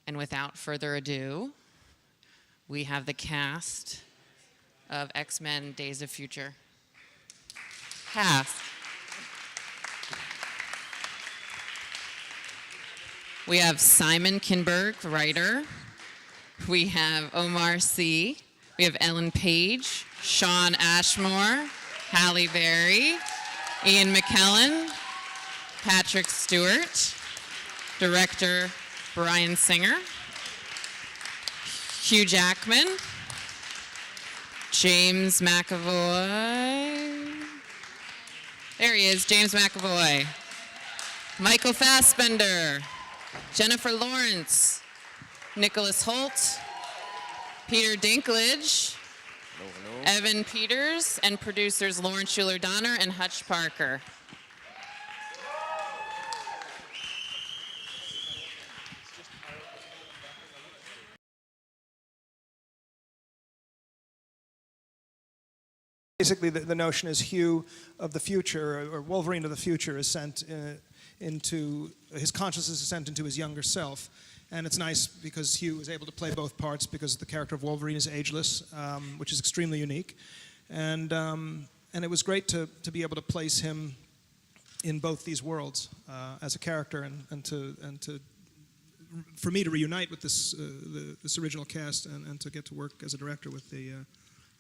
And without further ado, we have the cast of X-Men Days of Future. Cast. We have Simon Kinberg, writer. We have Omar Sy. We have Ellen Page, Shawn Ashmore, Halle Berry, Ian McKellen, Patrick Stewart, director Bryan Singer, Hugh Jackman, James McAvoy. There he is, James McAvoy. Michael Fassbender, Jennifer Lawrence, Nicholas Hoult, Peter Dinklage, Evan Peters, and producers Lauren Schuler-Donner and Hutch Parker. Basically, the notion is Hugh of the future, or Wolverine of the future, is sent into, his consciousness is sent into his younger self. And it's nice because Hugh is able to play both parts because the character of Wolverine is ageless, which is extremely unique. And it was great to be able to place him in both these worlds as a character, and to for me to reunite with this original cast and to get to work as a director with the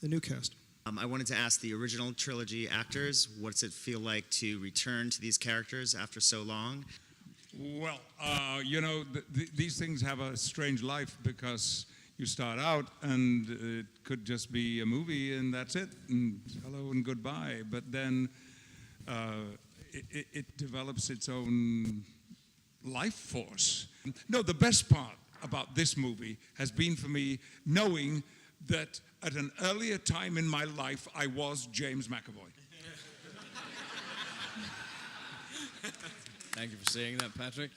new cast. I wanted to ask the original trilogy actors, what's it feel like to return to these characters after so long? Well, you know, these things have a strange life because you start out and it could just be a movie and that's it, and hello and goodbye. But then it develops its own life force. No, the best part about this movie has been for me knowing that at an earlier time in my life, I was James McAvoy. Thank you for saying that, Patrick.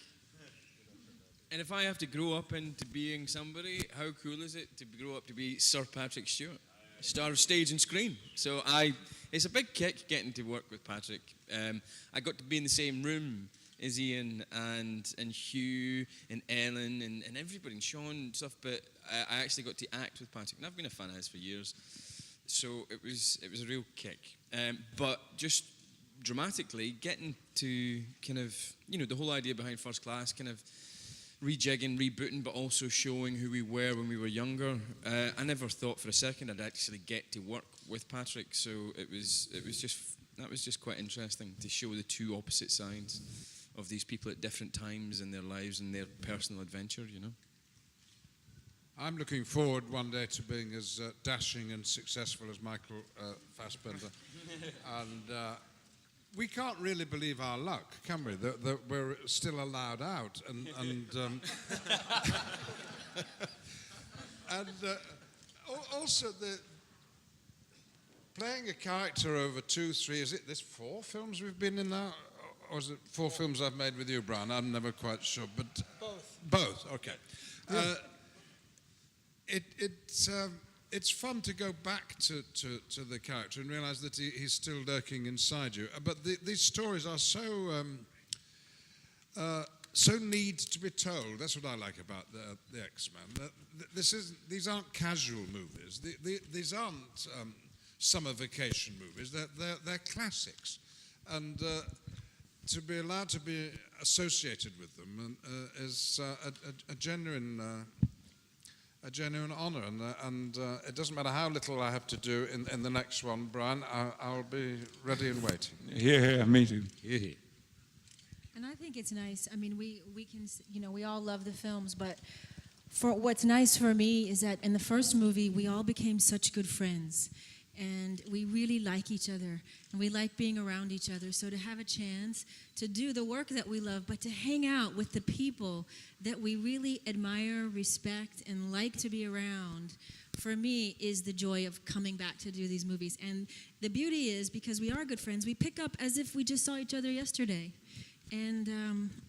And if I have to grow up into being somebody, how cool is it to grow up to be Sir Patrick Stewart, star of stage and screen? So it's a big kick getting to work with Patrick. I got to be in the same room as Ian and Hugh and Ellen and everybody, and Shawn and stuff, but I actually got to act with Patrick, and I've been a fan of his for years. So it was a real kick. But just dramatically getting to kind of, you know, the whole idea behind First Class, kind of rejigging, rebooting, but also showing who we were when we were younger. I never thought for a second I'd actually get to work with Patrick, so that was just quite interesting to show the two opposite sides of these people at different times in their lives and their personal adventure, you know. I'm looking forward one day to being as dashing and successful as Michael Fassbender. And we can't really believe our luck, can we? That we're still allowed out. And also playing a character over 2, 3, is it this 4 films we've been in now? Or is it 4 films I've made with you, Bryan? I'm never quite sure, but... Both, okay. Yeah. It's fun to go back to the character and realise that he's still lurking inside you. But these stories are so need to be told. That's what I like about the X-Men. These aren't casual movies. These aren't summer vacation movies. They're classics, and to be allowed to be associated with them is a genuine honour, and it doesn't matter how little I have to do in the next one, Bryan. I'll be ready and waiting. Yeah, me too. Yeah. And I think it's nice. I mean, we can, you know, we all love the films, but for what's nice for me is that in the first movie we all became such good friends. And we really like each other, and we like being around each other. So to have a chance to do the work that we love, but to hang out with the people that we really admire, respect, and like to be around, for me, is the joy of coming back to do these movies. And the beauty is, because we are good friends, we pick up as if we just saw each other yesterday. And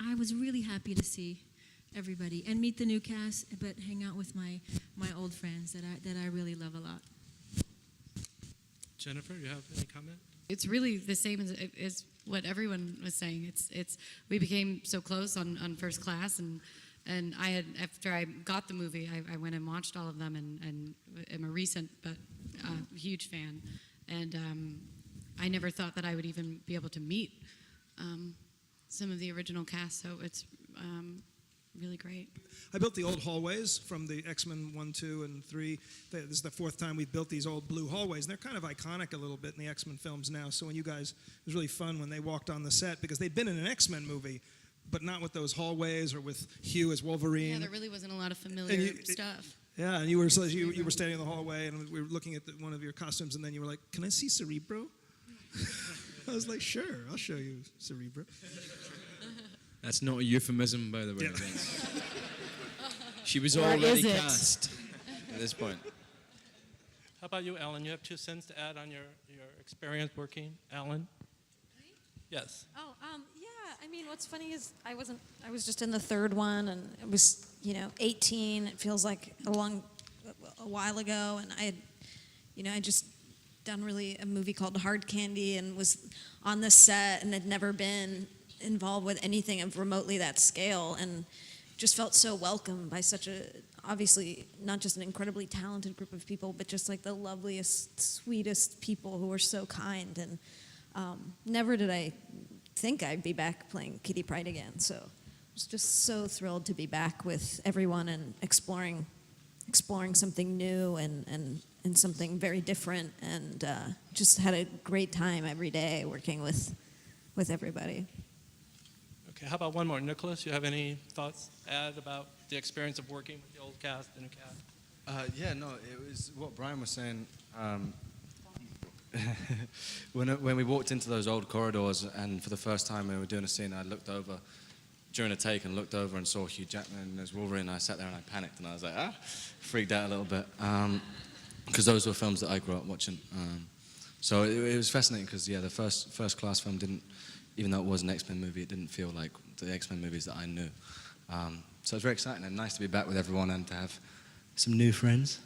I was really happy to see everybody and meet the new cast, but hang out with my old friends that I really love a lot. Jennifer, you have any comment? It's really the same as what everyone was saying. It's we became so close on First Class, and And I had, after I got the movie, I went and watched all of them, and am a recent but huge fan. And I never thought that I would even be able to meet some of the original cast, so it's really great. I built the old hallways from the X-Men 1, 2, and 3. This is the 4th time we've built these old blue hallways, and they're kind of iconic a little bit in the X-Men films now. So when you guys, it was really fun when they walked on the set, because they'd been in an X-Men movie, but not with those hallways or with Hugh as Wolverine. Yeah, there really wasn't a lot of familiar stuff. Yeah, and you were standing in the hallway, and we were looking at one of your costumes, and then you were like, "Can I see Cerebro?" I was like, "Sure, I'll show you Cerebro." That's not a euphemism, by the way. Yeah. She was Or already is it? cast at this point. How about you, Alan? You have 2 cents to add on your experience working, Alan? Yes. Oh, yeah. I mean, what's funny is I was just in the 3rd one, and it was, 18. It feels like a while ago, and I just done really a movie called Hard Candy, and was on the set, and had never been involved with anything of remotely that scale, and just felt so welcome by such a, obviously not just an incredibly talented group of people, but just like the loveliest, sweetest people who were so kind. And never did I think I'd be back playing Kitty Pryde again. So I was just so thrilled to be back with everyone and exploring something new and something very different, and just had a great time every day working with everybody. Okay, how about one more? Nicholas, you have any thoughts to add about the experience of working with the old cast and new cast? Yeah, no, it was what Bryan was saying. When we walked into those old corridors, and for the first time when we were doing a scene, I looked over during a take and looked over and saw Hugh Jackman as Wolverine, and I sat there and I panicked, and I was like, freaked out a little bit, because those were films that I grew up watching. So it was fascinating, because the first class film didn't, even though it was an X-Men movie, it didn't feel like the X-Men movies that I knew. So it was very exciting and nice to be back with everyone and to have some new friends.